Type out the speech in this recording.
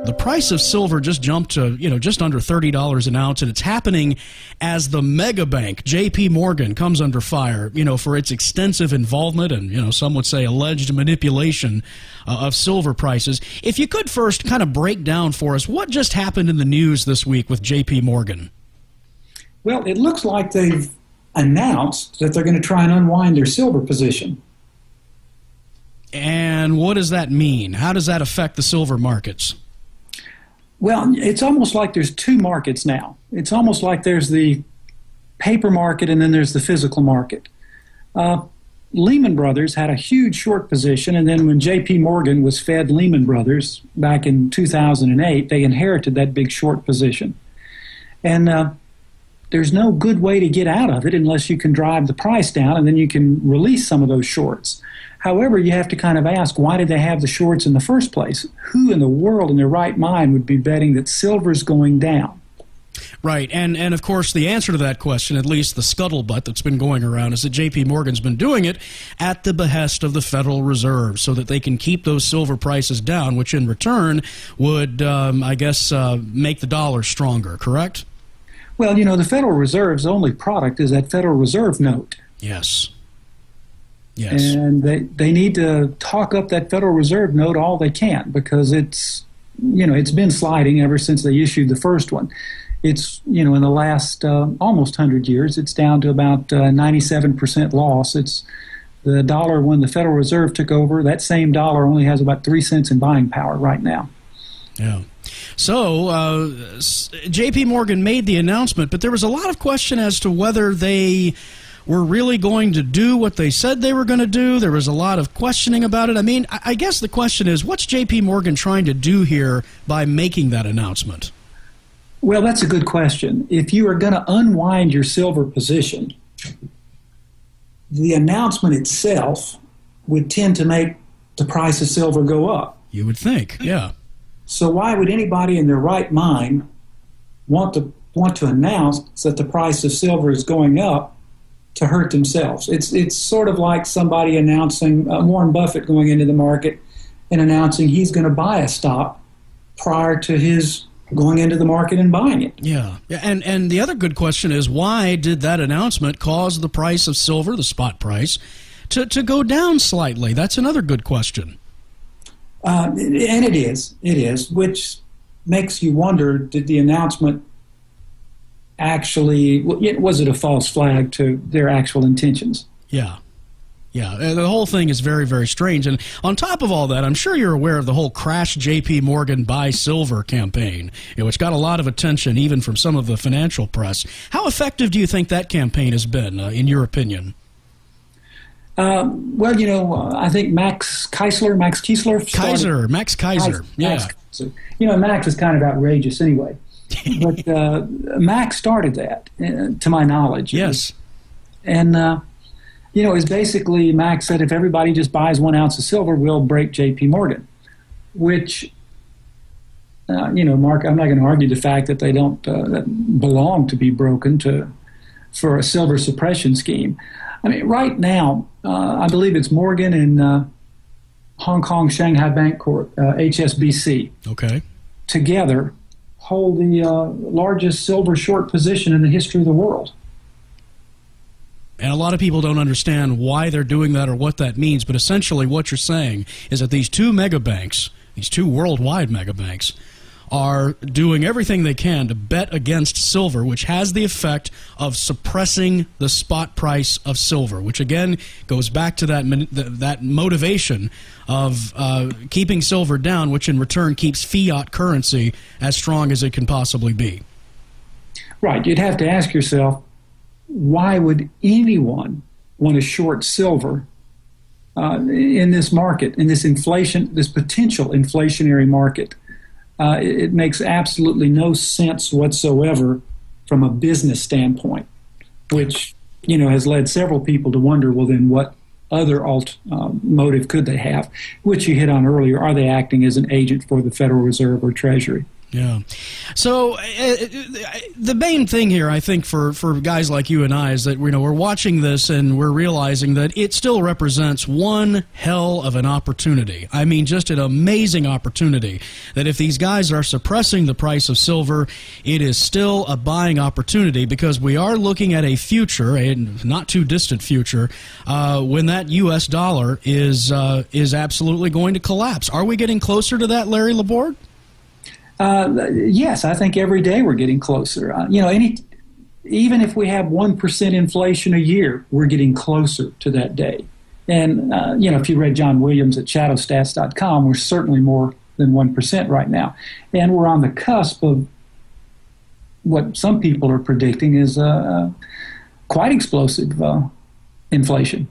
The price of silver just jumped to, just under $30 an ounce, and it's happening as the mega bank, JPMorgan, comes under fire, for its extensive involvement and, some would say alleged manipulation of silver prices. If you could first kind of break down for us what just happened in the news this week with JPMorgan. Well, it looks like they've announced that they're going to try and unwind their silver position. And what does that mean? How does that affect the silver markets? Well, it's almost like there's two markets now. It's almost like there's the paper market and then there's the physical market. Lehman Brothers had a huge short position, and then when JPMorgan was fed Lehman Brothers back in 2008, they inherited that big short position. And there's no good way to get out of it unless you can drive the price down, and then you can release some of those shorts. However, you have to kind of ask, why did they have the shorts in the first place? Who in the world in their right mind would be betting that silver's going down? Right, and of course the answer to that question, at least the scuttlebutt that's been going around, is that JPMorgan's been doing it at the behest of the Federal Reserve so that they can keep those silver prices down, which in return would, make the dollar stronger, correct? Well, the Federal Reserve's only product is that Federal Reserve note. Yes. And they need to talk up that Federal Reserve note all they can, because it's been sliding ever since they issued the first one. It's, in the last almost 100 years, it's down to about 97% loss. It's the dollar when the Federal Reserve took over, that same dollar only has about 3 cents in buying power right now. Yeah. So JPMorgan made the announcement, but there was a lot of question as to whether they were really going to do what they said they were going to do. There was a lot of questioning about it. I mean, I guess the question is, what's JPMorgan trying to do here by making that announcement? Well, that's a good question. If you are going to unwind your silver position, the announcement itself would tend to make the price of silver go up. You would think, yeah. So why would anybody in their right mind want to announce that the price of silver is going up to hurt themselves? It's sort of like somebody announcing, Warren Buffett going into the market and announcing he's going to buy a stock prior to his going into the market and buying it. Yeah. And the other good question is, why did that announcement cause the price of silver, the spot price, to go down slightly? That's another good question. And it is, which makes you wonder, did the announcement actually, was it a false flag to their actual intentions? Yeah. The whole thing is very, very strange. And on top of all that, I'm sure you're aware of the whole Crash JPMorgan Buy Silver campaign, which got a lot of attention even from some of the financial press. How effective do you think that campaign has been, in your opinion? I think Max Keiser. Max Keiser, yeah. Max is kind of outrageous anyway. But Max started that, to my knowledge. Yes. And, it's basically, Max said, if everybody just buys 1 ounce of silver, we'll break JPMorgan, which, Mark, I'm not going to argue the fact that they don't belong to be broken for a silver suppression scheme. I mean, right now, I believe it's Morgan and Hong Kong Shanghai Bank Corp, HSBC. Okay. Together hold the largest silver short position in the history of the world. And a lot of people don't understand why they're doing that or what that means, but essentially what you're saying is that these two mega banks, these two worldwide mega banks, are doing everything they can to bet against silver, which has the effect of suppressing the spot price of silver, which again goes back to that motivation of keeping silver down, which in return keeps fiat currency as strong as it can possibly be. Right. You'd have to ask yourself, why would anyone want to short silver in this market, in this potential inflationary market? It makes absolutely no sense whatsoever from a business standpoint, which, has led several people to wonder, well, then what other motive could they have, which you hit on earlier? Are they acting as an agent for the Federal Reserve or Treasury? Yeah. So the main thing here, I think, for guys like you and I is that we're watching this and we're realizing that it still represents one hell of an opportunity. I mean, just an amazing opportunity that if these guys are suppressing the price of silver, it is still a buying opportunity because we are looking at a future, a not too distant future, when that U.S. dollar is absolutely going to collapse. Are we getting closer to that, Larry LaBorde? Yes, I think every day we're getting closer. Even if we have 1% inflation a year, we're getting closer to that day. And, if you read John Williams at shadowstats.com, we're certainly more than 1% right now. And we're on the cusp of what some people are predicting is quite explosive inflation.